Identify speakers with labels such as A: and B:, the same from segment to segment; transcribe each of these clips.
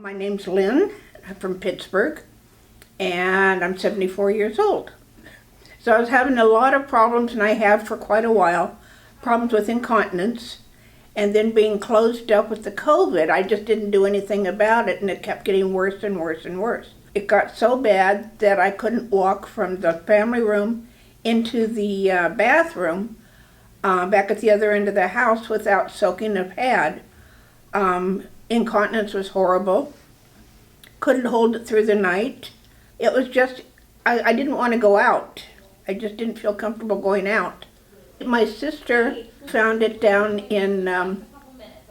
A: My name's Lynn. I'm from Pittsburgh, and I'm 74 years old. So I was having a lot of problems, and I have for quite a while, problems with incontinence, and then being closed up with the COVID, I just didn't do anything about it, and it kept getting worse and worse and worse. It got so bad that I couldn't walk from the family room into the bathroom back at the other end of the house without soaking a pad. Incontinence was horrible. Couldn't hold it through the night. It was just, I didn't want to go out. I just didn't feel comfortable going out. My sister found it down in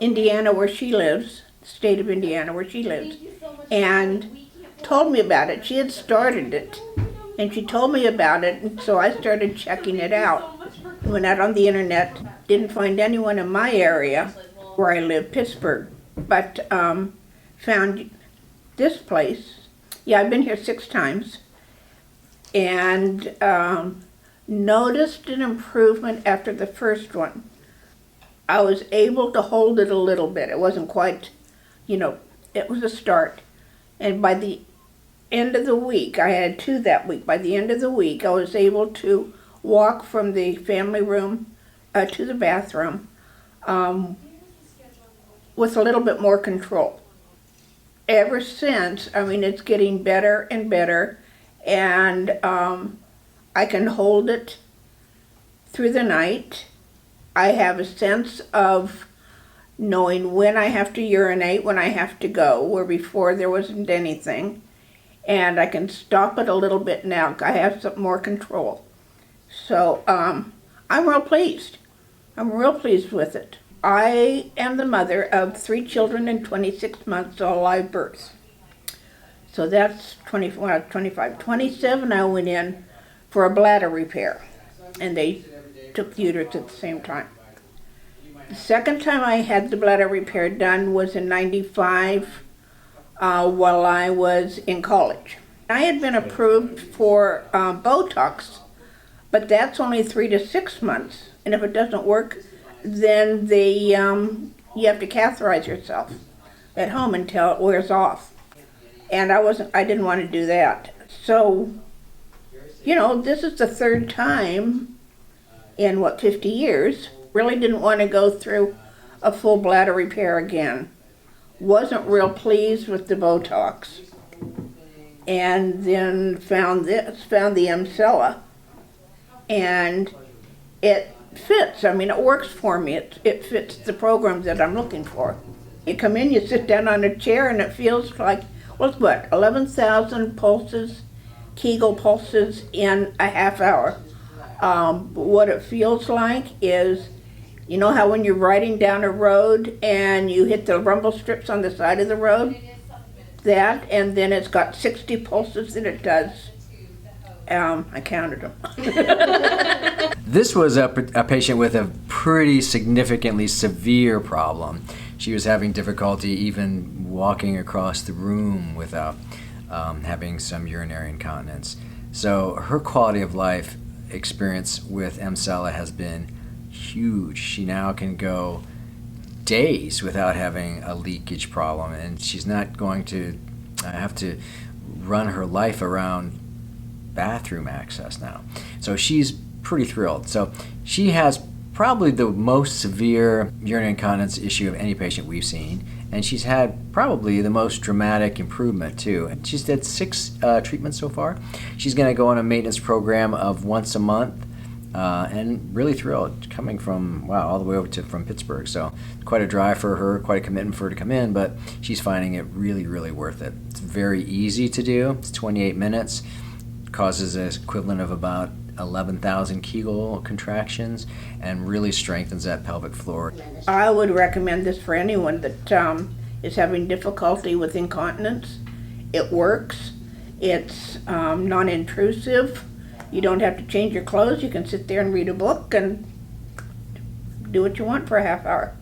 A: Indiana where she lives, the state of Indiana where she lives, and told me about it. She had started it, and she told me about it, and so I started checking it out. Went out on the internet, didn't find anyone in my area where I live, Pittsburgh, but found this place. Yeah, I've been here 6 times, and noticed an improvement after the first one. I was able to hold it a little bit. It wasn't quite, it was a start. And by the end of the week, I had 2 that week, by the end of the week I was able to walk from the family room to the bathroom with a little bit more control. Ever since, it's getting better and better, and I can hold it through the night. I have a sense of knowing when I have to urinate, when I have to go, where before there wasn't anything. And I can stop it a little bit now. I have some more control. So I'm real pleased. I'm real pleased with it. I am the mother of 3 children in 26 months, all live births. So that's 25. 27, I went in for a bladder repair, and they took the uterus at the same time. The second time I had the bladder repair done was in 95 while I was in college. I had been approved for Botox, but that's only 3 to 6 months, and if it doesn't work, then you have to catheterize yourself at home until it wears off. And I didn't want to do that. So, this is the 3rd time in 50 years. Really didn't want to go through a full bladder repair again. Wasn't real pleased with the Botox. And then found the EMSELLA, and it fits. It works for me. It fits the program that I'm looking for. You come in, you sit down on a chair, and it feels like, it's 11,000 pulses, Kegel pulses in a half hour. What it feels like is, how when you're riding down a road and you hit the rumble strips on the side of the road? That, and then it's got 60 pulses that it does. I counted them.
B: This was a patient with a pretty significantly severe problem. She was having difficulty even walking across the room without having some urinary incontinence. So her quality of life experience with EMSELLA has been huge. She now can go days without having a leakage problem, and she's not going to have to run her life around bathroom access now. So she's pretty thrilled. So she has probably the most severe urinary incontinence issue of any patient we've seen, and she's had probably the most dramatic improvement too. And she's had 6 treatments so far. She's going to go on a maintenance program of once a month, and really thrilled, coming from all the way over from Pittsburgh. So quite a drive for her, quite a commitment for her to come in, but she's finding it really, really worth it. It's very easy to do. It's 28 minutes. Causes an equivalent of about 11,000 Kegel contractions, and really strengthens that pelvic floor.
A: I would recommend this for anyone that is having difficulty with incontinence. It works. It's non-intrusive. You don't have to change your clothes. You can sit there and read a book and do what you want for a half hour.